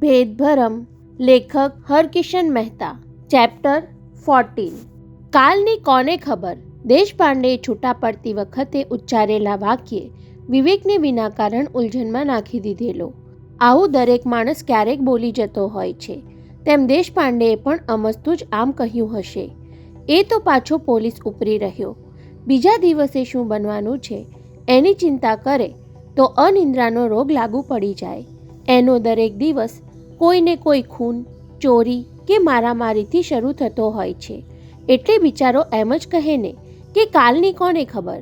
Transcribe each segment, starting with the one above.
ભેદભરમ. લેખક હરકિશન મહેતા. ચેપ્ટર 14. કાલની કોને ખબર. દેશપાંડેએ છૂટા પડતી વખતે ઉચ્ચારેલા વાક્યે વિવેકને વિના કારણ ઉલઝનમાં નાખી દીધેલો. આવું દરેક માણસ ક્યારેક બોલી જતો હોય છે, તેમ દેશપાંડેએ પણ અમસ્તું જ આમ કહ્યું હશે. એ તો પાછો પોલીસ ઉપરી રહ્યો. બીજા દિવસે શું બનવાનું છે એની ચિંતા કરે તો અનિદ્રાનો રોગ લાગુ પડી જાય. એનો દરેક દિવસ કોઈને કોઈ ખૂન, ચોરી કે મારામારીથી શરૂ થતો હોય છે. એટલે બિચારો એમ જ કહે ને કે કાલની કોને ખબર.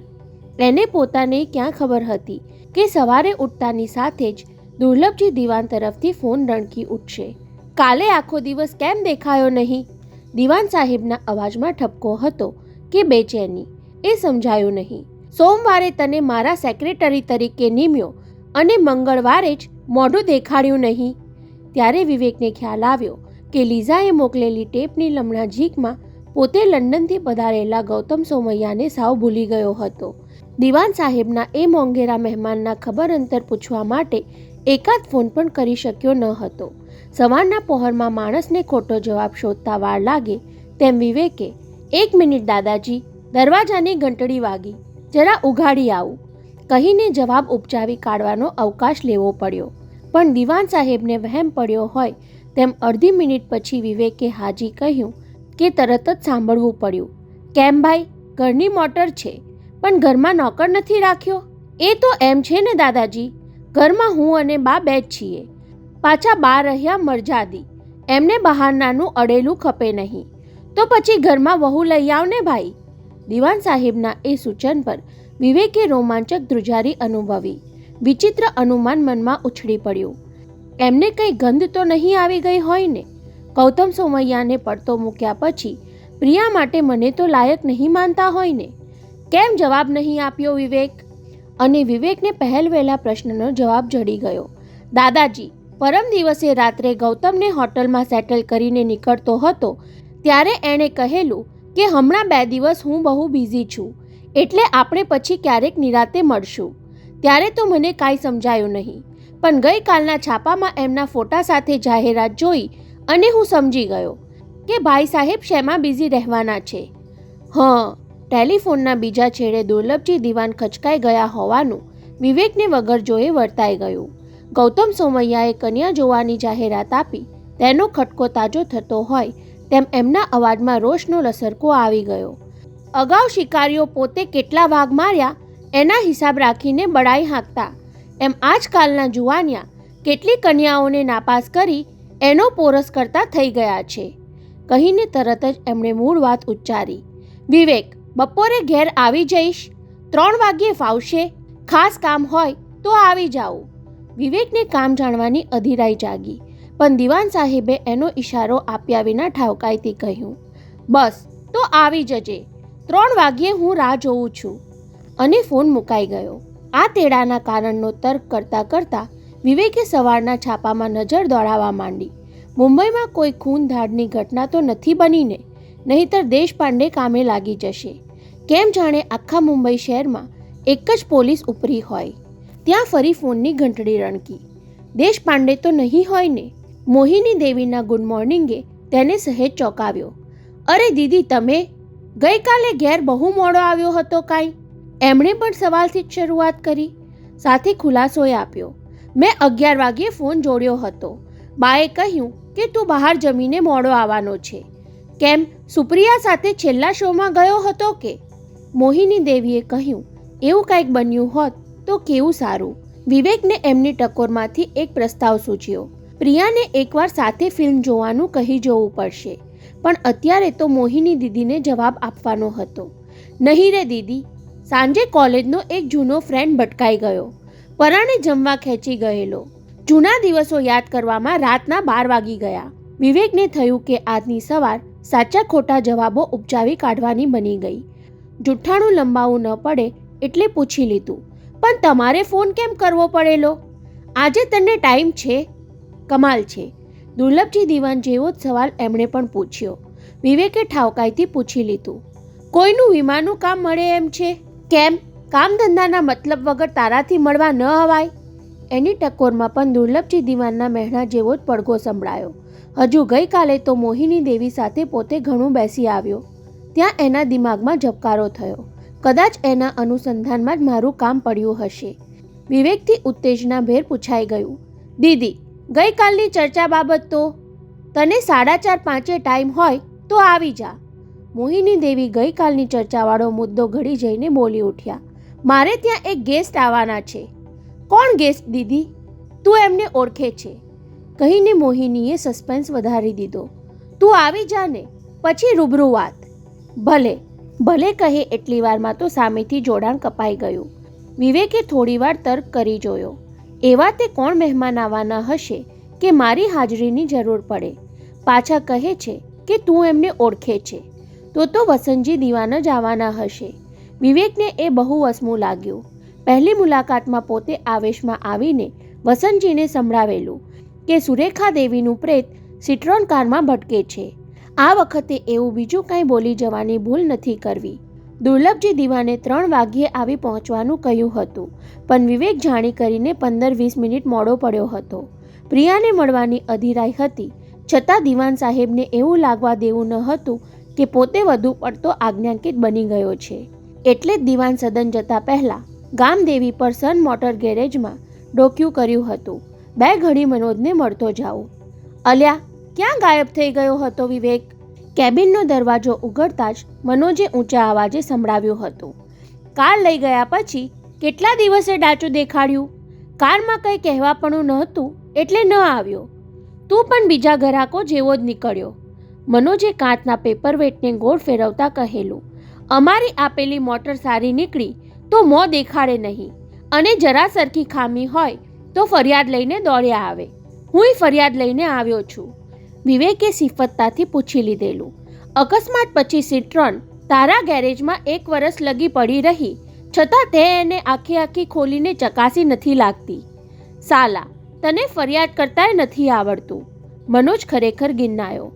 એને પોતાને ક્યાં ખબર હતી કે સવારે ઉઠતાની સાથે જ દુર્લભજી દિવાન તરફથી ફોન રણકી ઉઠશે. કાલે આખો દિવસ કેમ દેખાયો નહીં? દિવાન સાહેબના અવાજમાં ઠપકો હતો કે બેચેની, એ સમજાયું નહીં. સોમવારે તને મારા સેક્રેટરી તરીકે નિમ્યો અને મંગળવારે જ મોઢું દેખાડ્યું નહીં. ત્યારે વિવેકને ખ્યાલ આવ્યો કે લીઝાએ મોકલેલી ટેપની લમણાઝીકમાં પોતે લંડનથી પધારેલા ગૌતમ સોમૈયાને સાવ ભૂલી ગયો હતો. દિવાન સાહેબના એ મોંઘેરા મહેમાનના ખબર અંતર પૂછવા માટે એકાદ ફોન પણ કરી શક્યો ન હતો. સવારના પહોરમાં માણસને ખોટો જવાબ શોધતા વાર લાગે તેમ વિવેકે, 1 મિનિટ દાદાજી, દરવાજાની ઘંટડી વાગી, જરા ઉઘાડી આવું, કહીને જવાબ ઉપજાવી કાઢવાનો અવકાશ લેવો પડ્યો. પણ દિવાન સાહેબને વહેમ પડ્યો હોય તેમ અડધી મિનિટ પછી વિવેકે હાજી કહ્યું કે તરત જ સાંભળવું પડ્યું. કેમ ભાઈ, ઘરની મોટર છે, પણ ઘરમાં નોકર નથી રાખ્યો? એ તો એમ છે ને દાદાજી, ઘરમાં હું અને બા બે જ છીએ. પાછા બા રહ્યા મરજાદી, એમને બહારનાનું અડેલું ખપે નહીં. તો પછી ઘરમાં વહુ લઈ આવ ને ભાઈ. દિવાન સાહેબના એ સૂચન પર વિવેકે રોમાંચક ધ્રુજારી અનુભવી. વિચિત્ર અનુમાન મનમાં ઉછળી પડ્યું. એમને કંઈ ગંધ તો નહીં આવી ગઈ હોય ને? ગૌતમ સોમૈયાને પડતો મૂક્યા પછી પ્રિયા માટે મને તો લાયક નહીં માનતા હોય ને? કેમ જવાબ નહીં આપ્યો વિવેક? અને વિવેકને પહેલવેલા પ્રશ્નનો જવાબ જડી ગયો. દાદાજી, પરમ દિવસે રાત્રે ગૌતમને હોટલમાં સેટલ કરીને નીકળતો હતો ત્યારે એણે કહેલું કે હમણાં 2 દિવસ હું બહુ બિઝી છું, એટલે આપણે પછી ક્યારેક નિરાતે મળશું. ત્યારે તો મને કાંઈ સમજાયું નહીં, પણ ગઈકાલના છાપામાં એમના ફોટા સાથે જાહેરાત જોઈ અને હું સમજી ગયો કે ભાઈ સાહેબ શેમાં બિઝી રહેવાના છે. ટેલિફોનના બીજા છેડે દુર્લભજી દિવાન ખચકાઈ ગયા હોવાનું વિવેકને વગર જોયે વર્તાઈ ગયું. ગૌતમ સોમૈયાએ કન્યા જોવાની જાહેરાત આપી તેનો ખટકો તાજો થતો હોય તેમ એમના અવાજમાં રોષનો લસરકો આવી ગયો. અગાઉ શિકારીઓ પોતે કેટલા વાઘ માર્યા એના હિસાબ રાખીને બડાઈ હાંકતા, એમ આજકાલના જુવાનિયા કેટલી કન્યાઓને નાપાસ કરી એનો પોરસ કરતા થઈ ગયા છે. કહીને તરત જ એમણે મૂળ વાત ઉચ્ચારી. વિવેક, બપોરે ઘેર આવી જઈશ? 3 વાગ્યે ફાવશે? ખાસ કામ હોય તો આવી જાઉં. વિવેકને કામ જાણવાની અધીરાઈ જાગી, પણ દિવાન સાહેબે એનો ઈશારો આપ્યા વિના ઠાવકાઈથી કહ્યું, બસ તો આવી જજે, 3 વાગ્યે હું રાહ જોઉં છું. અને ફોન મુકાઈ ગયો. આ તેડાના કારણનો તર્ક કરતાં કરતાં વિવેકે સવારના છાપામાં નજર દોડાવવા માંડી. મુંબઈમાં કોઈ ખૂન ધાડની ઘટના તો નથી બનીને? નહીંતર દેશપાંડે કામે લાગી જશે. કેમ જાણે આખા મુંબઈ શહેરમાં એક જ પોલીસ ઉપરી હોય. ત્યાં ફરી ફોનની ઘંટડી રણકી. દેશપાંડે તો નહીં હોય ને? મોહિની દેવીના ગુડ મોર્નિંગે તેને સહેજ ચોંકાવ્યો. અરે દીદી, તમે ગઈકાલે ઘેર બહુ મોડો આવ્યો હતો કાંઈ? એમણે પણ સવાલથી જ શરૂઆત કરી. સાથે ખુલાસોએ આપ્યો, મેં 11 વાગ્યે ફોન જોડ્યો હતો. બાએ કહ્યું કે તું બહાર જમીને મોડો આવવાનો છે. કેમ, સુપ્રિયા સાથે છેલ્લા શોમાં ગયો હતો કે? મોહિની દેવીએ કહ્યું, એવું કંઈક બન્યું હોત તો કેવું સારું. વિવેકને એમની ટકોરમાંથી એક પ્રસ્તાવ સૂચ્યો. પ્રિયાને એકવાર સાથે ફિલ્મ જોવાનું કહી જોવું પડશે, પણ અત્યારે તો મોહિની દીદીને જવાબ આપવાનો હતો. નહીં રે દીદી, સાંજે કોલેજનો એક જૂનો ફ્રેન્ડ ભટકાઈ ગયો, પરાણે જમવા ખેંચી ગયેલો. જૂના દિવસો યાદ કરવામાં રાતના 12 વાગી ગયા. વિવેકને થયું કે આજની સવાર સાચા ખોટા જવાબો ઉપજાવી કાઢવાની બની ગઈ. જુઠ્ઠાણું લંબાવવું ન પડે એટલે પૂછી લીધું, પણ તમારે ફોન કેમ કરવો પડેલો? આજે તને ટાઈમ છે? કમાલ છે. દુર્લભજી દિવાન જેવો જ સવાલ એમણે પણ પૂછ્યો. વિવેકે ઠાવકાઈથી પૂછી લીધું, કોઈનું વીમાનું કામ મળે એમ છે? કેમ, કામ ધંધાના મતલબ વગર તારાથી મળવા ન અવાય? એની ટકોરમાં પણ દુર્લભજી દિવાનના મહેણા જેવો જ પડઘો સંભળાયો. હજુ ગઈકાલે તો મોહિની દેવી સાથે પોતે ઘણું બેસી આવ્યો. ત્યાં એના દિમાગમાં ઝબકારો થયો. કદાચ એના અનુસંધાનમાં જ મારું કામ પડ્યું હશે. વિવેકથી ઉત્તેજનાભેર પૂછાઈ ગયું, દીદી, ગઈકાલની ચર્ચા બાબત તો? તને 4:30-5 ટાઈમ હોય તો આવી જા. મોહિની દેવી ગઈકાલની ચર્ચાવાળો મુદ્દો ઘડી જઈને બોલી ઉઠ્યા. મારે ત્યાં એક ગેસ્ટ આવવાના છે. કોણ ગેસ્ટ દીદી? તું એમને ઓળખે છે? કહીને મોહિનીએ સસ્પેન્સ વધારી દીધો. તું આવી જા ને, પછી રૂબરૂ વાત. ભલે ભલે કહે એટલી વારમાં તો સામેથી જોડાણ કપાઈ ગયું. વિવેકે થોડીવાર તર્ક કરી જોયો. એવા તે કોણ મહેમાન આવવાના હશે કે મારી હાજરીની જરૂર પડે? પાછા કહે છે કે તું એમને ઓળખે છે, તો વસંતજી દિવાન જ આવવાના હશે. વિવેકને એ બહુ વસમું લાગ્યું. પહેલી મુલાકાતમાં પોતે આવેશમાં આવીને વસંતજીને સંભળાવેલું કે સુરેખા દેવીનું પ્રેત સિટ્રોન કારમાં ભટકે છે. આ વખતે એવું બીજું કંઈ બોલી જવાની ભૂલ નથી કરવી. દુર્લભજી દિવાને 3 વાગ્યે આવી પહોંચવાનું કહ્યું હતું, પણ વિવેક જાણી કરીને 15-20 મિનિટ મોડો પડ્યો હતો. પ્રિયાને મળવાની અધીરાઈ હતી, છતાં દિવાન સાહેબને એવું લાગવા દેવું ન હતું કે પોતે વધુ પડતો આજ્ઞાંકિત બની ગયો છે. એટલે જ દિવાન સદન જતા પહેલાં ગામદેવી પર સન મોટર ગેરેજમાં ડોક્યું કર્યું હતું. 2 ઘડી મનોજને મળતો જાઉં. અલ્યા, ક્યાં ગાયબ થઈ ગયો હતો વિવેક? કેબિનનો દરવાજો ઉઘડતા જ મનોજે ઊંચા અવાજે સંભળાવ્યું હતું. કાર લઈ ગયા પછી કેટલા દિવસે ડાચું દેખાડ્યું? કારમાં કંઈ કહેવાપણું નહોતું એટલે ન આવ્યો. તું પણ બીજા ગ્રાહકો જેવો જ નીકળ્યો. મનોજે કાચના પેપરવેટને ગોળ ફેરવતા કહેલું. અમારી આપેલી મોટર સારી નીકળી તો મોં દેખાડે નહીં, અને જરા સરખી ખામી હોય તો ફરિયાદ લઈને દોડ્યા આવે. હુંય ફરિયાદ લઈને આવ્યો છું. વિવેકે સિફતતાથી પૂછી લીધેલું. અકસ્માત પછી સિટ્રોન તારા ગેરેજમાં 1 વર્ષ લગી પડી રહી, છતાં તે એને આખી ખોલીને ચકાસી નથી લાગતી. સાલા, તને ફરિયાદ કરતાંય નથી આવડતું. મનોજ ખરેખર ગિન્નાયો.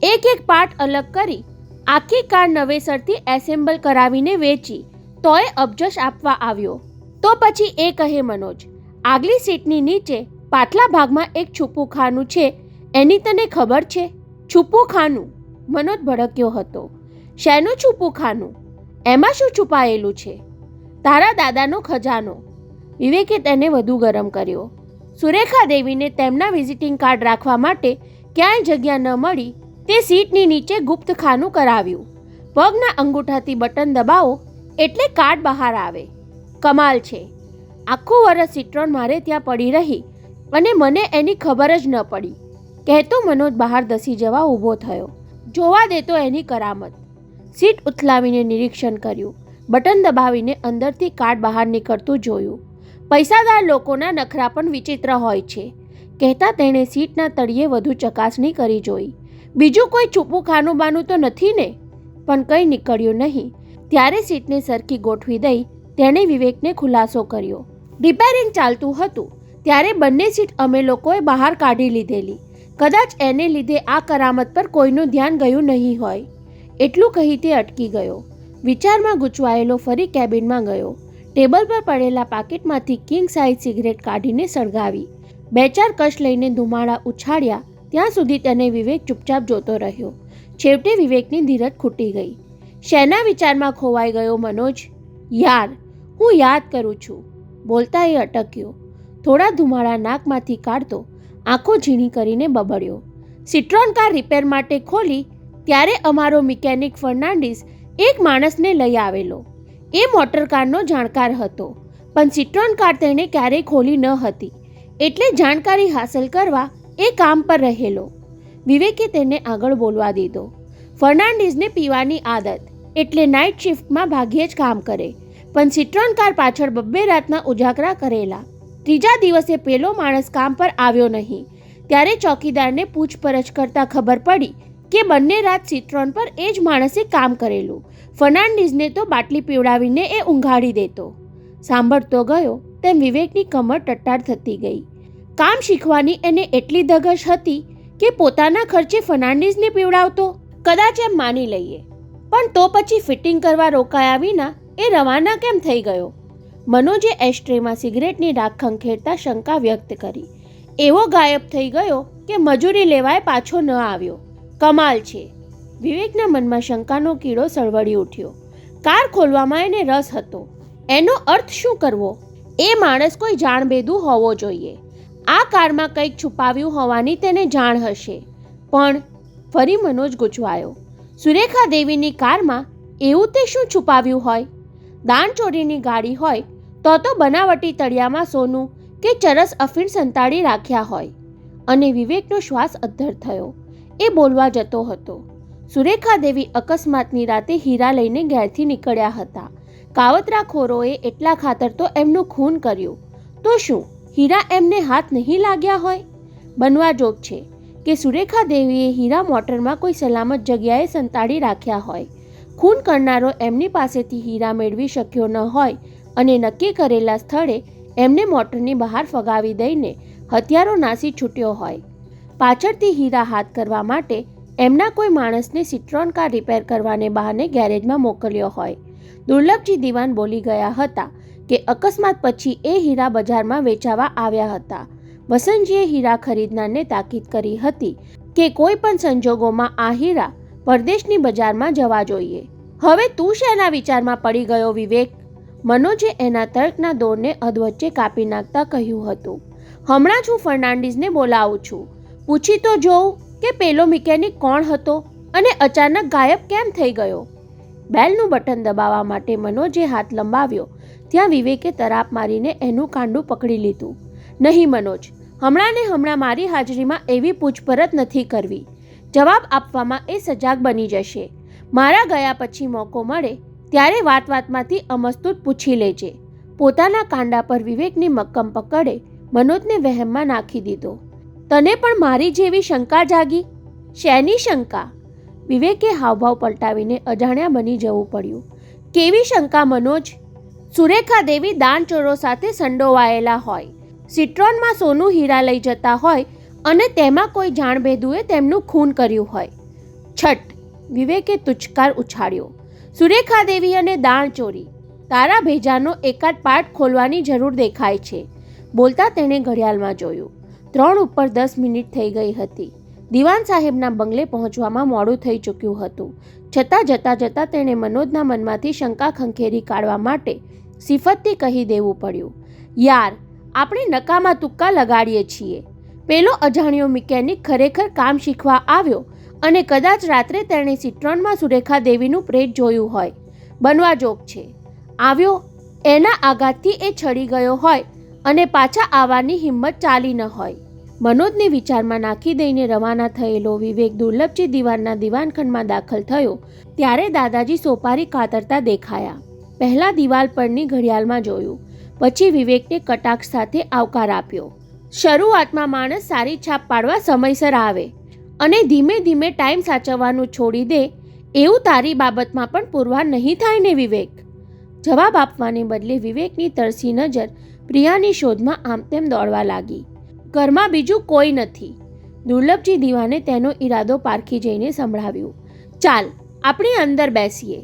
એક પાર્ટ અલગ કરી આખી કાર નવેસરથી એસેમ્બલ કરાવીને વેચી તોય અબજશ આપવા આવ્યો. તો પછી એ કહે, મનોજ, આગલી સીટની નીચે પાછલા ભાગમાં એક છુપું ખાનું છે, એની તને ખબર છે? છુપું ખાનું? મનોજ ભડક્યો હતો. શેનું છુપું ખાનું? એમાં શું છુપાયેલું છે? તારા દાદાનો ખજાનો. વિવેકે તેને વધુ ગરમ કર્યો. સુરેખા દેવીને તેમના વિઝિટિંગ કાર્ડ રાખવા માટે ક્યાંય જગ્યા ન મળી તે સીટની નીચે ગુપ્ત ખાનું કરાવ્યું. પગના અંગૂઠાથી બટન દબાવો એટલે કાર્ડ બહાર આવે. કમાલ છે. આખું વર્ષ સિટ્રોન મારે ત્યાં પડી રહી અને મને એની ખબર જ ન પડી. કહેતો મનોજ બહાર ધસી જવા ઊભો થયો. જોવા દેતો એની કરામત. સીટ ઉથલાવીને નિરીક્ષણ કર્યું. બટન દબાવીને અંદરથી કાર્ડ બહાર નીકળતું જોયું. પૈસાદાર લોકોના નખરા પણ વિચિત્ર હોય છે. કહેતા તેણે સીટના તળિયે વધુ ચકાસણી કરી જોઈ. બીજું કોઈ છુપું ખાનું બાનું તો નથી ને? પણ કંઈ નીકળ્યું નહીં. ત્યારે સીટને સરખી ગોઠવી દઈ તેણે વિવેકને ખુલાસો કર્યો. રિપેરિંગ ચાલતું હતું ત્યારે બંને સીટ અમે લોકોએ બહાર કાઢી લીધેલી. કદાચ એને લીધે આ કરામત પર કોઈનું ધ્યાન ગયું નહીં હોય. એટલું કહી તે અટકી ગયો. વિચારમાં ગૂંચવાયેલો ફરી કેબિનમાં ગયો. ટેબલ પર પડેલા પાકીટમાંથી કિંગ સાઇઝ સિગરેટ કાઢીને સળગાવી. 2-4 કશ લઈને ધુમાડા ઉછાળ્યા ત્યાં સુધી તેને વિવેક ચૂપચાપ જોતો રહ્યો. છેવટે વિવેકની ધીરજ ખૂટી ગઈ. શેના વિચારમાં ખોવાઈ ગયો મનોજ? યાર, હું યાદ કરું છું. બોલતા એ અટક્યો. થોડા ધુમાડા નાકમાંથી કાઢતો આંખો ઝીણી કરીને બબડ્યો. સિટ્રોન કાર રિપેર માટે ખોલી ત્યારે અમારો મિકેનિક ફર્નાન્ડિસ એક માણસને લઈ આવેલો. એ મોટરકારનો જાણકાર હતો, પણ સિટ્રોન કાર તેણે ક્યારેય ખોલી ન હતી, એટલે જાણકારી હાંસલ કરવા એ કામ પર રહેલો. વિવેકે તેને આગળ બોલવા દીધો. ફર્નાન્ડિસને પીવાની આદત, એટલે નાઇટ શિફ્ટમાં ભાગ્યે જ કામ કરે, પણ સિટ્રોન કાર પાછળ 2 રાતના ઉજાગરા કરેલા. 3જા દિવસે પેલો માણસ કામ પર આવ્યો નહીં. ત્યારે ચોકીદારને પૂછપરછ કરતા ખબર પડી કે બંને રાત સિટ્રોન પર એ જ માણસે કામ કરેલું. ફર્નાન્ડિસને તો બાટલી પીવડાવીને એ ઊંઘાડી દેતો. સાંભળતો ગયો તેમ વિવેકની કમર ટટ્ટાર થતી ગઈ. કામ શીખવાની એને એટલી ધગશ હતી કે પોતાના ખર્ચે ફર્નાન્ડિસને પીવડાવતો. કદાચ એમ માની લઈએ, પણ તો પછી ફિટિંગ કરવા રોકાયા વિના એ રવાના કેમ થઈ ગયો? મનોજે એસ્ટ્રેમાં સિગરેટની રાખ ખંખેરતા શંકા વ્યક્ત કરી. એવો ગાયબ થઈ ગયો કે મજૂરી લેવાય પાછો ન આવ્યો. કમાલ છે. વિવેકના મનમાં શંકાનો કીડો સળવળી ઉઠ્યો. કાર ખોલવામાં એને રસ હતો. એનો અર્થ શું કરવો? એ માણસ કોઈ જાણબેદુ હોવો જોઈએ. આ કારમાં કંઈક છુપાવ્યું હોવાની તેને જાણ હશે. પણ ફરી મનોજ ગૂંચવાયો. સુરેખા દેવીની કારમાં એવું તે શું છુપાવ્યું હોય? દાણચોરીની ગાડી હોય તો બનાવટી તળિયામાં સોનું કે ચરસ અફીણ સંતાડી રાખ્યા હોય. અને વિવેકનો શ્વાસ અદ્ધર થયો. એ બોલવા જતો હતો. સુરેખા દેવી અકસ્માતની રાતે હીરા લઈને ઘેરથી નીકળ્યા હતા. કાવતરાખોરોએ એટલા ખાતર તો એમનું ખૂન કર્યું. તો શું હીરા એમને હાથ નહીં લાગ્યા હોય? બનવા જોગ છે કે સુરેખા દેવીએ હીરા મોટરમાં કોઈ સલામત જગ્યાએ સંતાડી રાખ્યા હોય. ખૂન કરનારો એમની પાસેથી હીરા મેળવી શક્યો ન હોય અને નક્કી કરેલા સ્થળે એમને મોટરની બહાર ફગાવી દઈને હથિયારો નાસી છૂટ્યો હોય. પાછળથી હીરા હાથ કરવા માટે એમના કોઈ માણસને સિટ્રોન કાર રિપેર કરવાને બહાને ગેરેજમાં મોકલ્યો હોય. દુર્લભજી દિવાન બોલી ગયા હતા કે અકસ્માત પછી એ હીરા બજારમાં વેચાવા આવ્યા હતા. વસંતજીએ હીરા ખરીદનારને તાકીદ કરી હતી કે કોઈ પણ સંજોગોમાં આ હીરા પરદેશની બજારમાં જવા જોઈએ. હવે તું શેના વિચારમાં પડી ગયો વિવેક? મનોજે એના તર્કના દોરને અધવચ્ચે કાપી નાખતા કહ્યું હતું. હમણાં જ હું ફર્નાન્ડીઝને બોલાવું છું. પૂછી તો જોઉં કે પેલો મિકેનિક કોણ હતો અને અચાનક ગાયબ કેમ થઈ ગયો. બેલનું બટન દબાવવા માટે મનોજે હાથ લંબાવ્યો ત્યાં વિવેકે તરાપ મારીને એનું કાંડું પકડી લીધું. નહીં મનોજ, હમણાં ને હમણાં મારી હાજરીમાં એવી પૂછપરછ નથી કરવી. જવાબ આપવામાં એ સજાગ બની જશે. મારા ગયા પછી મોકો મળે ત્યારે વાતમાંથી અમસ્તુત પૂછી લેજે. પોતાના કાંડા પર વિવેકની મક્કમ પકડે મનોજને વહેમમાં નાખી દીધો. તને પણ મારી જેવી શંકા જાગી? શેની શંકા? વિવેકે હાવભાવ પલટાવીને અજાણ્યા બની જવું પડ્યું. કેવી શંકા મનોજ? સુરેખા દેવી દાણચોરો સાથે સંડોવાયેલા હોય, સિટ્રોનમાં સોનું હીરા લઈ જતા હોય અને તેમાં કોઈ જાણબેદુએ તેમનું ખૂન કર્યું હોય. છઠ! વિવેકે તુચકાર ઉછાળ્યો. સુરેખા દેવી અને દાણચોરી, તારા ભેજાનો એકાદ પાઠ ખોલવાની જરૂર દેખાય છે. બોલતા તેણે ઘડિયાળમાં જોયું. 3:10 મિનિટ થઈ ગઈ હતી. દિવાન સાહેબના બંગલે પહોંચવામાં મોડું થઈ ચૂક્યું હતું. છતાં જતાં તેણે મનોજના મનમાંથી શંકા ખંખેરી કાઢવા માટે સિફતથી કહી દેવું પડ્યું. યાર, આપણે નકામા તુક્કા લગાડીએ છીએ. પેલો અજાણ્યો મિકેનિક ખરેખર કામ શીખવા આવ્યો અને કદાચ રાત્રે તેણે સિટ્રોનમાં સુરેખા દેવીનું પ્રેત જોયું હોય. બનવા જોગ છે. આવ્યો, એના આઘાતથી એ છડી ગયો હોય અને પાછા આવવાની હિંમત ચાલી ન હોય. મનોજને વિચારમાં નાખી દઈને રવાના થયેલો વિવેક દુર્લભજી દિવાનના દિવાનખંડમાં દાખલ થયો ત્યારે દાદાજી સોપારી કાતરતા દેખાયા. પહેલા દિવાલ પરની ઘડિયાળમાં જોયું, પછી વિવેકને કટાક્ષ સાથે આવકાર આપ્યો. શરૂઆતમાં માણસ સારી છાપ પાડવા સમયસર આવે અને ધીમે ધીમે ટાઈમ સાચવવાનું છોડી દે એવું તારી બાબતમાં પણ પુરવાર નહીં થાય ને વિવેક? જવાબ આપવાને બદલે વિવેકની તરસી નજર પ્રિયાની શોધમાં આમ તેમ દોડવા લાગી. ઘરમાં બીજું કોઈ નથી. દુર્લભજી દિવાને તેનો ઈરાદો પારખી જઈને સંભળાવ્યું. ચાલ, આપણે અંદર બેસીએ.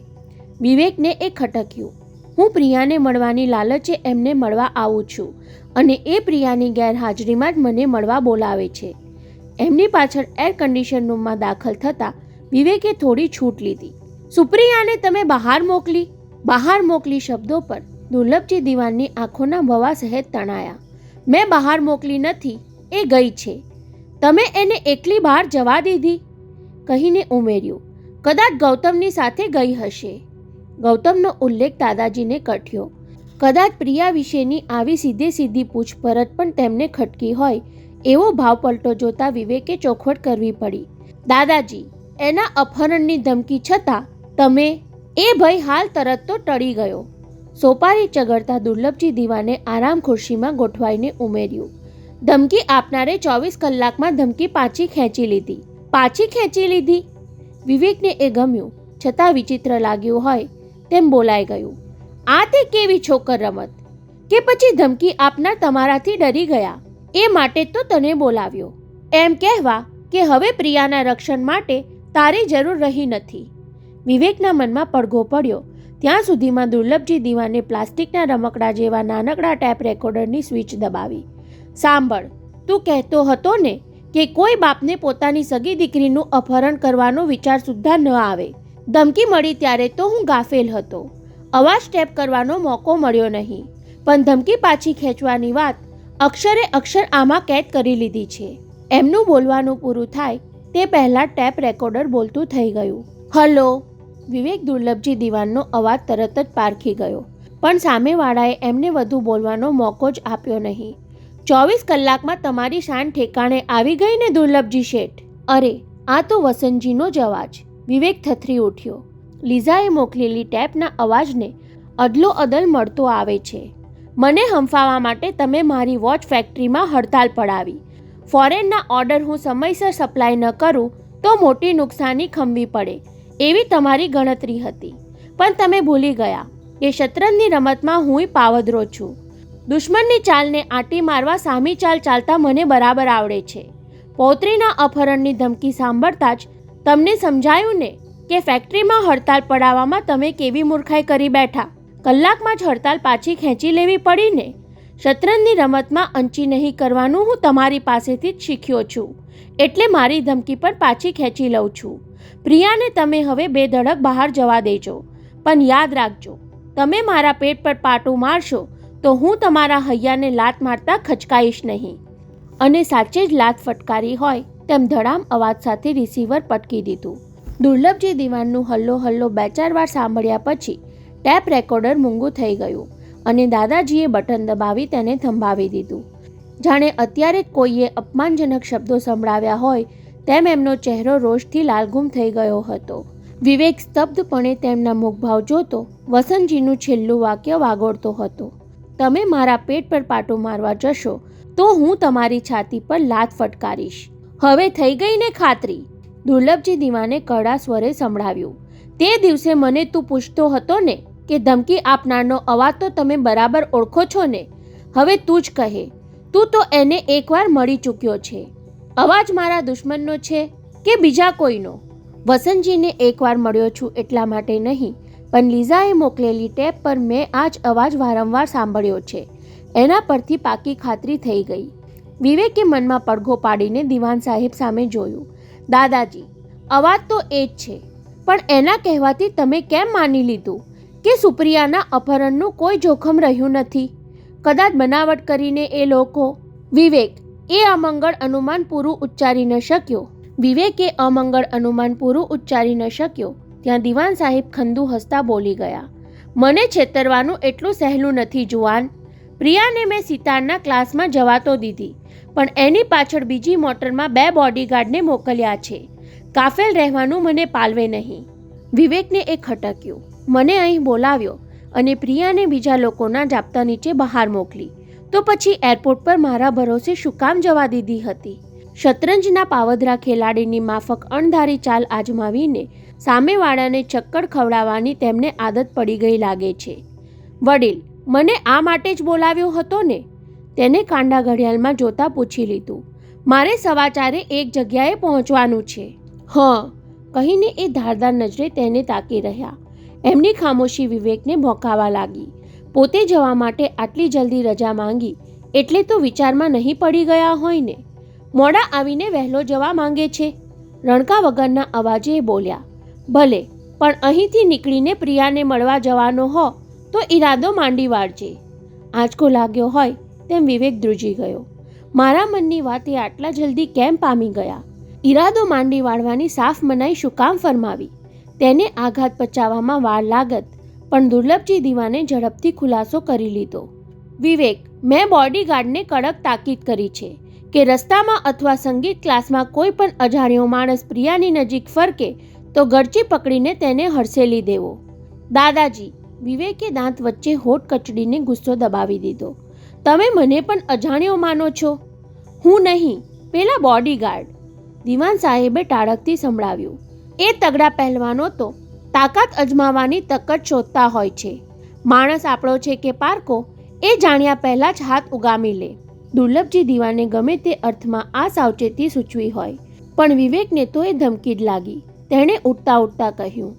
વિવેકને એ ખટક્યું. હું પ્રિયાને મળવાની લાલચે એમને મળવા આવું છું અને એ પ્રિયાની ગેરહાજરીમાં જ મને મળવા બોલાવે છે. એમની પાછળ એર કન્ડિશન રૂમમાં દાખલ થતાં વિવેકે થોડી છૂટ લીધી. સુપ્રિયાને તમે બહાર મોકલી? બહાર મોકલી શબ્દો પર દુર્લભજી દિવાનની આંખોના ભવા સહેજ તણાયા. મેં બહાર મોકલી નથી, એ ગઈ છે. તમે એને એકલી બહાર જવા દીધી? કહીને ઉમેર્યું, કદાચ ગૌતમની સાથે ગઈ હશે. ગૌતમનો ઉલ્લેખ દાદાજીને કઠ્યો. કદાચ પ્રિયા વિશેની આવી સીધી પૂછપરછ પણ તેમને ખટકી હોય એવો ભાવ પલટો જોતા વિવેકે ચોખવટ કરવી પડી. દાદાજી, એના અપહરણની ધમકી છતાં તમે? એ ભય હાલ તરત તો ટળી ગયો. સોપારી ચગડતા દુર્લભજી દિવાને આરામ ખુરશીમાં ગોઠવાઈને ઉમેર્યું. ધમકી આપનારે 24 કલાકમાં ધમકી પાછી ખેંચી લીધી. પાછી ખેંચી લીધી? વિવેકને એ ગમ્યું, છતાં વિચિત્ર લાગ્યું હોય તેમ બોલાઈ ગયું. આ તે કેવી છોકર રમત કે પછી ધમકી આપનાર તમારાથી ડરી ગયા એ માટે તો તને બોલાવ્યો, એમ કહેવા કે હવે પ્રિયાના રક્ષણ માટે તારી જરૂર રહી નથી. વિવેકના મનમાં પડઘો પડ્યો ત્યાં સુધીમાં દુર્લભજી દીવાને પ્લાસ્ટિકના રમકડા જેવા નાનકડા ટેપ રેકોર્ડરની સ્વિચ દબાવી. સાંભળ, તું કહેતો હતો ને કે કોઈ બાપને પોતાની સગી દીકરીનું અપહરણ કરવાનો વિચાર સુદ્ધા ન આવે. ધમકી મળી ત્યારે તો હું ગાફેલ હતો. અવાજ ટેપ કરવાનો મોકો મળ્યો નહીં, પણ ધમકી પાછી ખેંચવાની વાત અક્ષરે અક્ષર આમાં કેદ કરી લીધી છે. એમનું બોલવાનું પૂરું થાય તે પહેલાં ટેપ રેકોર્ડર બોલતું થઈ ગયું. હલો. વિવેક દુર્લભજી દીવાનનો અવાજ તરત જ પારખી ગયો, પણ સામેવાળાએ એમને વધુ બોલવાનો મોકો જ આપ્યો નહીં. 24 કલાકમાં તમારી શાન ઠેકાણે આવી ગઈ ને દુર્લભજી શેઠ? અરે, આ તો વસંતજીનો જ અવાજ. વિવેક થથરી ઉઠ્યો. લીઝાએ મોકલેલી ટેપના અવાજને અદલો અદલ મળતો આવે છે. મને હંફાવવા માટે તમે મારી વોચ ફેક્ટરીમાં હડતાલ પડાવી. ફોરેનના ઓર્ડર હું સમયસર સપ્લાય ન કરું તો મોટી નુકસાની ખમવી પડે એવી તમારી ગણતરી હતી. પણ તમે ભૂલી ગયા કે શતરંજની રમતમાં હુંય પાવદરો છું. દુશ્મનની ચાલને આંટી મારવા સામી ચાલ ચાલતા મને બરાબર આવડે છે. પૌત્રીના અપહરણની ધમકી સાંભળતા જ તમને સમજાયું ને કે ફેક્ટરીમાં હડતાલ પડાવવામાં તમે કેવી મૂર્ખાઈ કરી બેઠા. કલાકમાં જ હડતાલ પાછી ખેંચી લેવી પડી ને. શતરંજની રમતમાં અંચી નહીં કરવાનું હું તમારી પાસેથી જ શીખ્યો છું, એટલે મારી ધમકી પણ પાછી ખેંચી લઉં છું. પ્રિયાને તમે હવે બેધડક બહાર જવા દેજો, પણ યાદ રાખજો, તમે મારા પેટ પર પાટું મારશો તો હું તમારા હૈયાને લાત મારતા ખચકાઈશ નહીં. અને સાચે જ લાત ફટકારી હોય તેમ ધડામ અવાજ સાથે રિસીવર પટકી દીધું. દુર્લભજી દીવાનનું હલ્લો હલ્લો 2-4 વાર સાંભળ્યા પછી ટેપ રેકોર્ડર મૂંગું થઈ ગયું અને દાદાજીએ બટન દબાવી તેને થંભાવી દીધું. જાણે અત્યારે જ કોઈએ અપમાનજનક શબ્દો સંભળાવ્યા હોય તેમ એમનો ચહેરો રોષથી લાલઘુમ થઈ ગયો હતો. વિવેક સ્તબ્ધપણે તેમના મુખભાવ જોતો વસંતજીનું છેલ્લું વાક્ય વાગોળતો હતો. તમે મારા પેટ પર પાટું મારવા જશો તો હું તમારી છાતી પર લાત ફટકારીશ. હવે થઈ ગઈ ને ખાતરી? દુર્લભજી દીવાને કડા સ્વરે સંભળાવ્યું. તે દિવસે મને તું પૂછતો હતો ને કે ધમકી આપનારનો અવાજ તો તમે બરાબર ઓળખો છો ને? હવે તું જ કહે. તું તો એને એકવાર મળી ચૂક્યો છે. અવાજ મારા દુશ્મનનો છે કે બીજા કોઈનો? વસંતજીને એકવાર મળ્યો છું એટલા માટે નહીં, પણ લીઝાએ મોકલેલી ટેપ પર મેં આ જ અવાજ વારંવાર સાંભળ્યો છે. એના પરથી પાકી ખાતરી થઈ ગઈ. વિવેકે મનમાં પડઘો પાડીને દિવાન સાહેબ સામે જોયું. દાદાજી, અવાજ તો એ જ છે, પણ એના કહેવાથી તમે કેમ માની લીધું કે સુપ્રિયાના અપહરણનું કોઈ જોખમ રહ્યું નથી? કદાચ બનાવટ કરીને એ લોકો... વિવેક એ અમંગળ અનુમાન પૂરું ઉચ્ચારી ન શક્યો. વિવેકે અમંગળ અનુમાન પૂરું ઉચ્ચારી ન શક્યો ત્યાં દિવાન સાહેબ ખંદુ હસતા બોલી ગયા. મને છેતરવાનું એટલું સહેલું નથી જુવાન. પ્રિયાને મેં સિતારના ક્લાસમાં જવા તો દીધી, પણ એની પાછળ બીજી મોટરમાં 2 બોડીગાર્ડને મોકલ્યા છે. કાફેલ રહેવાનું મને પાલવે નહીં. વિવેકને એ ખટક્યું. મને અહીં બોલાવ્યો અને પ્રિયાને બીજા લોકોના જાપ્તા નીચે બહાર મોકલી, તો પછી એરપોર્ટ પર મારા ભરોસે શું કામ જવા દીધી હતી? શતરંજના પાવદરા ખેલાડીની માફક અણધારી ચાલ આજમાવીને સામેવાળાને ચક્કર ખવડાવવાની તેમને આદત પડી ગઈ લાગે છે. વડીલ, મને આ માટે જ બોલાવ્યો હતો ને? તેને કાંડા ઘડિયાળમાં જોતા પૂછી લીધું. મારે 4:15 એક જગ્યાએ પહોંચવાનું છે. હા, કહીને એ ધારદાર નજરે તેને તાકી રહ્યા. એમની ખામોશી વિવેકને ભોંકાવા લાગી. પોતે જવા માટે આટલી જલ્દી રજા માંગી એટલે તો વિચારમાં નહીં પડી ગયા હોય ને. મોડા આવીને વહેલો જવા માંગે છે. રણકા વગરના અવાજે બોલ્યા. ભલે, પણ અહીંથી નીકળીને પ્રિયાને મળવા જવાનો હો તો ઈરાદો માંડી વાળજે. આંચકો લાગ્યો હોય તેમ વિવેક ધ્રુજી ગયો. મારા મનની વાત એ આટલા જલ્દી કેમ પામી ગયા? ઈરાદો માંડી વાળવાની સાફ મનાઈ શું કામ ફરમાવી? તેને આઘાત પચાવવામાં વાર લાગત, પણ દુર્લભજી દીવાને ઝડપથી ખુલાસો કરી લીધો. વિવેક, મેં બોડીગાર્ડને કડક તાકીદ કરી છે કે રસ્તામાં અથવા સંગીત ક્લાસમાં કોઈ પણ અજાણ્યો માણસ પ્રિયાની નજીક ફરકે તો ગળચી પકડીને તેને હડસેલી દેવો. દાદાજી, વિવેકે દાંત વચ્ચે હોઠ કચડીને ગુસ્સો દબાવી દીધો. તમે મને પણ અજાણ્યો માનો છો? હું નહીં, પેલા બોડીગાર્ડ. દિવાન સાહેબે ટાળકથી સંભળાવ્યું. એ તગડા પહેલવાનો તો તાકાત અજમાવવાની તક જ શોધતા હોય છે. માણસ આપણો છે કે પારકો એ જાણ્યા પહેલાં જ હાથ ઉગામી લે. દુર્લભજી દીવાને ગમે તે અર્થમાં આ સાવચેતી સૂચવી હોય, પણ વિવેકને તો એ ધમકી જ લાગી. તેણે ઉઠતા ઉઠતા કહ્યું.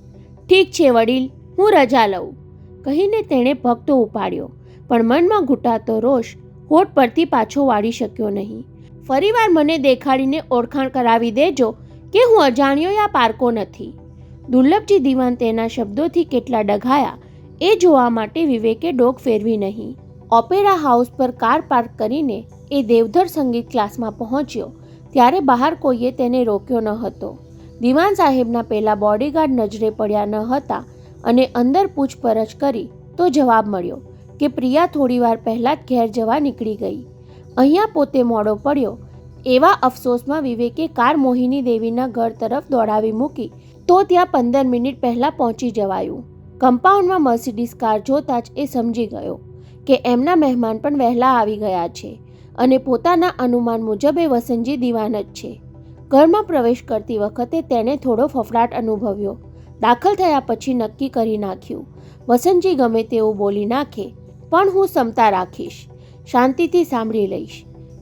ઠીક છે વડીલ, હું રજા લઉં. કહીને તેણે પગ તો ઉપાડ્યો, પણ મનમાં ઘૂંટાતો રોષ હોઠ પરથી પાછો વાળી શક્યો નહીં. ફરીવાર મને દેખાડીને ઓળખાણ કરાવી દેજો કે હું અજાણ્યો યા પારકો નથી. દુર્લભજી દિવાન તેના શબ્દોથી કેટલા ડઘાયા એ જોવા માટે વિવેકે ડોક ફેરવી નહીં. ઓપેરા હાઉસ પર કાર પાર્ક કરીને એ દેવધર સંગીત ક્લાસમાં પહોંચ્યો ત્યારે બહાર કોઈએ તેને રોક્યો ન હતો. દિવાન સાહેબના પેલા બોડીગાર્ડ નજરે પડ્યા ન હતા અને અંદર પૂછપરછ કરી તો જવાબ મળ્યો કે પ્રિયા થોડીવાર પહેલાં જ ઘેર જવા નીકળી ગઈ. અહીંયા પોતે મોડો પડ્યો એવા અફસોસમાં વિવેકે કાર મોહિની દેવીના ઘર તરફ દોડાવી મૂકી તો ત્યાં 15 મિનિટ પહેલાં પહોંચી જવાયું. કમ્પાઉન્ડમાં મર્સિડીઝ કાર જોતાં જ એ સમજી ગયો કે એમના મહેમાન પણ વહેલા આવી ગયા છે અને પોતાના અનુમાન મુજબ એ વસંતજી દિવાન જ છે. ઘરમાં પ્રવેશ કરતી વખતે તેણે થોડો ફફડાટ અનુભવ્યો. દાખલ થયા પછી નક્કી કરી નાખ્યું, વસંતજી ગમે તેવું બોલી નાખે પણ હું ક્ષમતા રાખીશ, શાંતિથી સાંભળી લઈશ.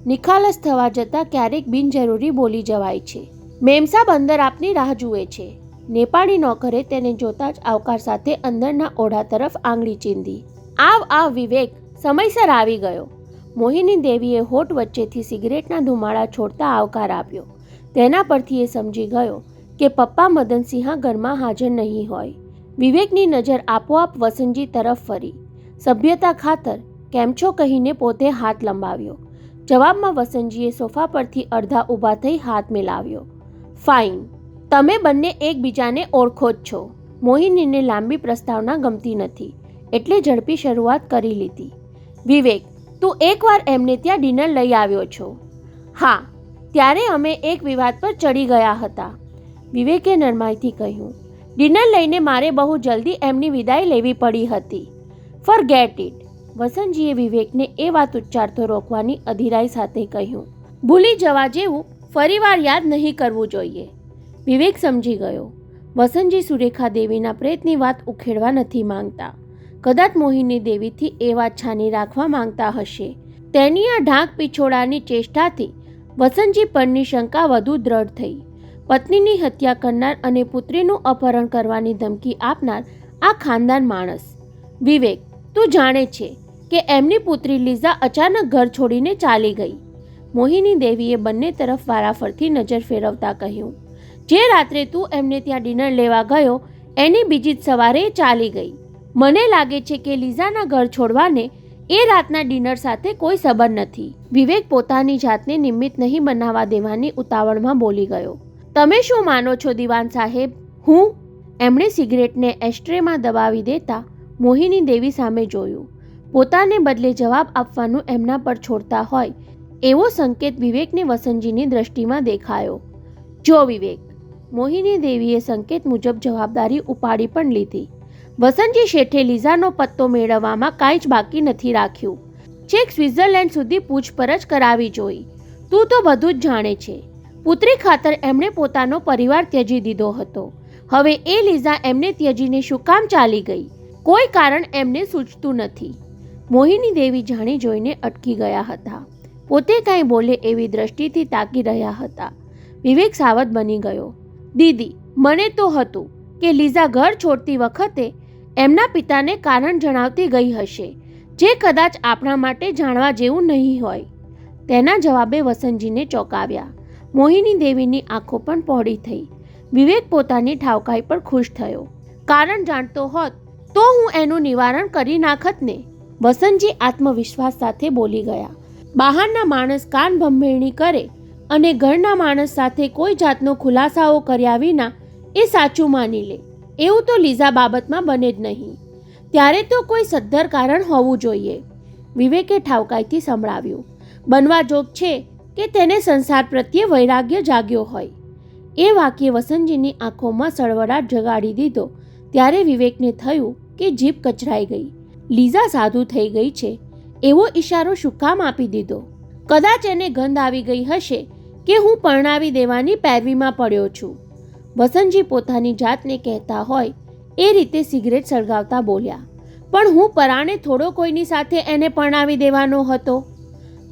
નિખાલસ થવા જતાં ક્યારેક બિનજરૂરી બોલી જવાય છે. મેમસાબ અંદર આપની રાહ જુએ છે. નેપાળી નોકરે તેને જોતાં જ આવકાર સાથે અંદરના ઓઢા તરફ આંગળી ચીંધી. આવ વિવેક, સમયસર આવી ગયો. મોહિની દેવીએ હોઠ વચ્ચેથી સિગરેટના ધુમાડા છોડતા આવકાર આપ્યો. તેના પરથી એ સમજી ગયો કે પપ્પા મદનસિંહા ઘરમાં હાજર નહીં હોય. વિવેકની નજર આપોઆપ વસંતજી તરફ ફરી. સભ્યતા ખાતર કેમ છો કહીને પોતે હાથ લંબાવ્યો. જવાબમાં વસંતજીએ સોફા પરથી અડધા ઊભા થઈ હાથ મિલાવ્યો. ફાઇન, તમે બંને એકબીજાને ઓળખો જ છો. મોહિનીને લાંબી પ્રસ્તાવના ગમતી નથી એટલે ઝડપી શરૂઆત કરી લીધી. વિવેક, તું એકવાર એમને ત્યાં ડિનર લઈ આવ્યો છો. હા, ત્યારે અમે એક વિવાદ પર ચડી ગયા હતા. વિવેકે નરમાઈથી કહ્યું. ડિનર લઈને મારે બહુ જલ્દી એમની વિદાય લેવી પડી હતી. Forget it. વસંતજીએ વિવેકને એ વાત ઉચ્ચારતો રોકવાની અધીરાઈ સાથે કહ્યું. ભૂલી જવા જેવું ફરીવાર યાદ નહીં કરવું જોઈએ. વિવેક સમજી ગયો. વસંતજી સુરેખા દેવીના પ્રેતની વાત ઉખેડવા નથી માંગતા. કદાચ મોહિની દેવીથી એ વાત છાની રાખવા માંગતા હશે. તેની આ ઢાંક પીછોડાની ચેષ્ટાથી વસંતજી પરની શંકા વધુ દ્રઢ થઈ. પત્નીની હત્યા કરનાર અને પુત્રીનું અપહરણ કરવાની ધમકી આપનાર આ ખાનદાન માણસ. વિવેક, તું જાણે છે કે એમની પુત્રી લીઝા અચાનક ઘર છોડીને ચાલી ગઈ. મોહિની દેવીએ બંને તરફ વારાફરતી નજર ફેરવતા કહ્યું. જે રાત્રે તું એમને ત્યાં ડિનર લેવા ગયો એની બીજી જ સવારે ચાલી ગઈ. મને લાગે છે કે લીઝાના ઘર છોડવાને એ રાતના ડિનર સાથે કોઈ સંબંધ નથી. વિવેક પોતાની જાતને નિમિત્ત નહીં બનાવવા દેવાની ઉતાવળમાં બોલી ગયો. તમે શું માનો છો દિવાન સાહેબ? હું? એમણે સિગરેટને એસ્ટ્રેમાં દબાવી દેતા મોહિની દેવી સામે જોયું. પોતાને બદલે જવાબ આપવાનું એમના પર છોડતા હોય એવો સંકેત વિવેકને વસંતજીની દ્રષ્ટિમાં દેખાયો. જો વિવેક, મોહિની દેવીએ સંકેત મુજબ જવાબદારી ઉપાડી પણ લીધી. વસંતજી શેઠે લીઝાનો પત્તો મેળવવામાં કાંઈ જ બાકી નથી રાખ્યું. છેક સ્વિટ્ઝરલેન્ડ સુધી પૂછપરછ કરાવી જોઈ. તું તો બધું જ જાણે છે. પુત્રી ખાતર એમણે પોતાનો પરિવાર ત્યજી દીધો હતો. હવે એ લીઝા એમને ત્યજીને શું કામ ચાલી ગઈ? કોઈ કારણ એમને સૂચતું નથી. મોહિની દેવી જાણી જોઈને અટકી ગયા હતા. પોતે કાંઈ બોલે એવી દ્રષ્ટિથી તાકી રહ્યા હતા. વિવેક સાવધ બની ગયો. દીદી, મને તો હતું કે લીઝા ઘર છોડતી વખતે એમના પિતાને કારણ જણાવતી ગઈ હશે, જે કદાચ આપણા માટે જાણવા જેવું નહીં હોય. તેના જવાબે વસંતજીને ચોંકાવ્યા. મોહિની દેવીની આંખો પણ પહોળી થઈ. વિવેક પોતાની ઠાવકાઈ પર ખુશ થયો. કારણ જાણતો હોત તો હું એનું નિવારણ કરી નાખત ને. વસંતજી આત્મવિશ્વાસ સાથે બોલી ગયા. બહારના માણસ કાન ભંભેરણી કરે અને ઘરના માણસ સાથે કોઈ જાતનો ખુલાસાઓ કર્યા વિના એ સાચું માની લે એવું તો લીઝા બાબતમાં બને જ નહીં. ત્યારે તો કોઈ સદ્ધર કારણ હોવું જોઈએ. વિવેકે ઠાવકાઈથી સંભળાવ્યું. બનવા જોગ છે કે તેને સંસાર પ્રત્યે વૈરાગ્ય જાગ્યો હોય. એ વાક્યે વસંતજીની આંખોમાં સળવળાટ જગાડી દીધો. ત્યારે વિવેકને થયું કે જીભ કચરાઈ ગઈ. લીઝા સાધુ થઈ ગઈ છે એવો ઈશારો શું કામ આપી દીધો? કદાચ એને ગંધ આવી ગઈ હશે કે હું પરણાવી દેવાની પેરવીમાં પડ્યો છું. વસંતજી પોતાની જાતને કહેતા હોય એ રીતે સિગરેટ સળગાવતા બોલ્યા. પણ હું પરાણે થોડો કોઈની સાથે એને પરણાવી દેવાનો હતો.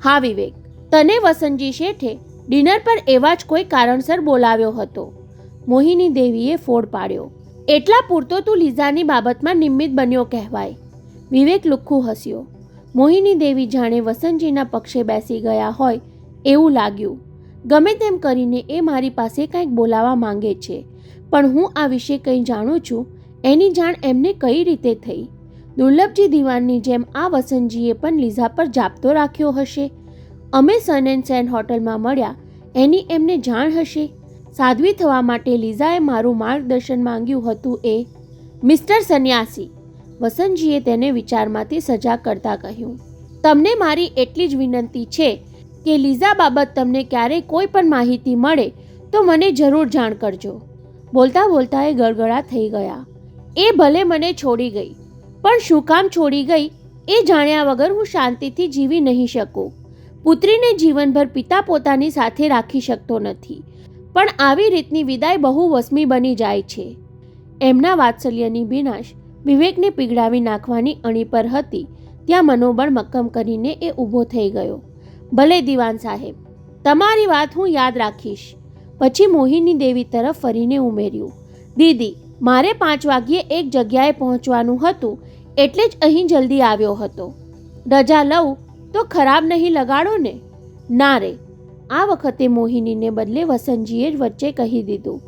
હા વિવેક, તને વસંતજી શેઠે ડિનર પર એવા જ કોઈ કારણસર બોલાવ્યો હતો. મોહિની દેવીએ ફોડ પાડ્યો. એટલા પૂરતો તું લીઝાની બાબતમાં નિમિત્ત બન્યો કહેવાય. વિવેક લુખ્ખું હસ્યો. મોહિની દેવી જાણે વસંતજીના પક્ષે બેસી ગયા હોય એવું લાગ્યું. ગમે તેમ કરીને એ મારી પાસે કંઈક બોલાવા માંગે છે, પણ હું આ વિશે કંઈ જાણું છું એની જાણ એમને કઈ રીતે થઈ? દુર્લભજી દિવાનની જેમ આ વસંતજીએ પણ લીઝા પર જાપ્તો રાખ્યો હશે. અમે સન એન્ડ સેન હોટલમાં મળ્યા એની એમને જાણ હશે. સાધ્વી થવા માટે લીઝાએ મારું માર્ગદર્શન માંગ્યું હતું એ. મિસ્ટર સંન્યાસી, વસંતજીએ તેને વિચારમાંથી સજાગ કરતા કહ્યું, તમને મારી એટલી જ વિનંતી છે કે લીઝા બાબત તમને ક્યારેય કોઈ પણ માહિતી મળે તો મને જરૂર જાણ કરજો. બોલતા બોલતા એ ગળગળા થઈ ગયા. એ ભલે મને છોડી ગઈ, પણ શું કામ છોડી ગઈ એ જાણ્યા વગર હું શાંતિથી જીવી નહીં શકું. પુત્રીને જીવનભર પિતા પોતાની સાથે રાખી શકતો નથી, પણ આવી રીતની વિદાય બહુ વસમી બની જાય છે. એમના વાત્સલ્યની ભીનાશ વિવેકને પીગળાવી નાખવાની અણી પર હતી ત્યાં મનોબળ મક્કમ કરીને એ ઊભો થઈ ગયો. ભલે દિવાન સાહેબ, તમારી વાત હું યાદ રાખીશ. પછી મોહિની દેવી તરફ ફરીને ઉમેર્યું, દીદી, મારે 5 વાગ્યે એક જગ્યાએ પહોંચવાનું હતું એટલે જ અહીં જલ્દી આવ્યો હતો. રજા લઉં તો ખરાબ નહીં લગાડો ને? ના રે. આ વખતે મોહિનીને બદલે વસંતજીએ જ વચ્ચે કહી દીધું,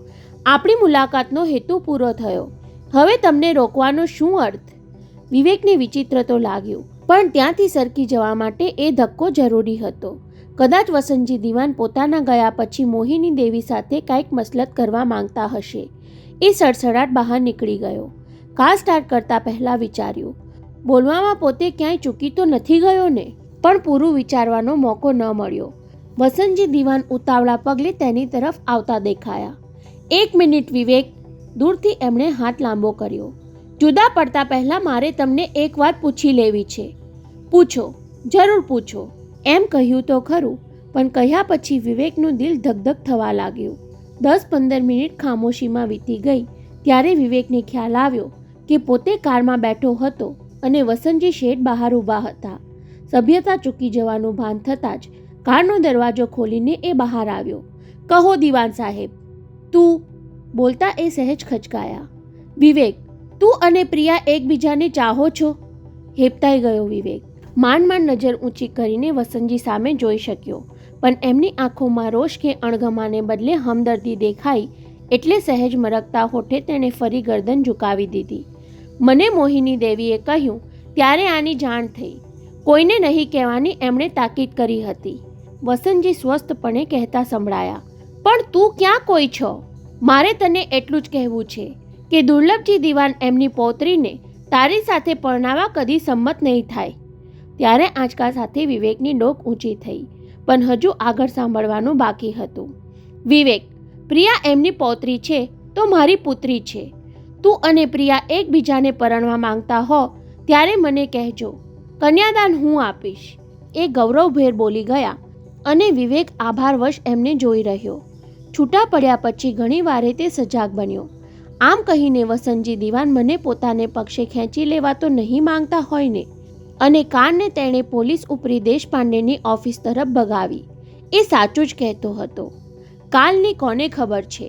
આપણી મુલાકાતનો હેતુ પૂરો થયો, હવે તમને રોકવાનો શું અર્થ? વિવેકને વિચિત્ર તો લાગ્યું, પણ ત્યાંથી સરકી જવા માટે એ ધક્કો જરૂરી હતો. કદાચ વસંતજી દિવાન પોતાના ગયા પછી મોહિની દેવી સાથે કાંઈક મસલત કરવા માંગતા હશે. એ સડસડાટ બહાર નીકળી ગયો. કાર સ્ટાર્ટ કરતા પહેલાં વિચાર્યું, બોલવામાં પોતે ક્યાંય ચૂકી તો નથી ગયો ને? પણ પૂરું વિચારવાનો મોકો ન મળ્યો. વસંતજી દિવાન ઉતાવળા પગલે તેની તરફ આવતા દેખાયા. 1 મિનિટ વિવેક, દૂરથી એમણે હાથ લાંબો કર્યો. જુદા પડતા પહેલાં મારે તમને એક વાત પૂછી લેવી છે. પૂછો, જરૂર પૂછો. એમ કહ્યું તો ખરું, પણ કહ્યા પછી વિવેકનું દિલ ધકધક થવા લાગ્યું. 10-15 મિનિટ ખામોશીમાં વીતી ગઈ ત્યારે વિવેકને ખ્યાલ આવ્યો કે પોતે કારમાં બેઠો હતો અને વસંતજી શેડ બહાર ઊભા હતા. સભ્યતા ચૂકી જવાનું ભાન થતાં જ કારનો દરવાજો ખોલીને એ બહાર આવ્યો. કહો દિવાન સાહેબ. તું, બોલતા એ સહેજ ખચકાયા. વિવેક, તું અને પ્રિયા એકબીજાને ચાહો છો? હેપતાઈ ગયો વિવેક. માંડ માંડ નજર ઊંચી કરીને વસંતજી સામે જોઈ શક્યો, પણ એમની આંખોમાં રોષ કે અણગમાને બદલે હમદર્દી દેખાઈ એટલે સહેજ મરકતા હોઠે તેણે ફરી ગરદન ઝુકાવી દીધી. મને મોહિની દેવીએ કહ્યું ત્યારે આની જાણ થઈ. કોઈને નહીં કહેવાની એમણે તાકીદ કરી હતી. વસંતજી સ્વસ્થપણે કહેતા સંભળાયા, પણ તું ક્યાં કોઈ છો? મારે તને એટલું જ કહેવું છે કે દુર્લભજી દિવાન એમની પૌત્રીને તારી સાથે પરણાવા કદી સંમત નહીં થાય. ત્યારે આંચકા સાથે વિવેકની ડોક ઊંચી થઈ, પણ હજુ આગળ સાંભળવાનું બાકી હતું. વિવેક, પ્રિયા એમની પૌત્રી છે તો મારી પુત્રી છે. તું અને પ્રિયા એકબીજાને પરણવા માંગતા હો ત્યારે મને કહેજો, કન્યાદાન હું આપીશ. એ ગૌરવભેર બોલી ગયા અને વિવેક આભારવશ એમને જોઈ રહ્યો. છૂટા પડ્યા પછી ઘણી વારે તે સજાગ બન્યો. આમ કહીને વસંતજી દિવાન મને પોતાને પક્ષે ખેંચી લેવા તો નહીં માંગતા હોય ને? અને કારને તેણે પોલીસ ઉપરી દેશપાંડેની ઓફિસ તરફ ભગાવી. એ સાચું જ કહેતો હતો. કાલની કોને ખબર છે?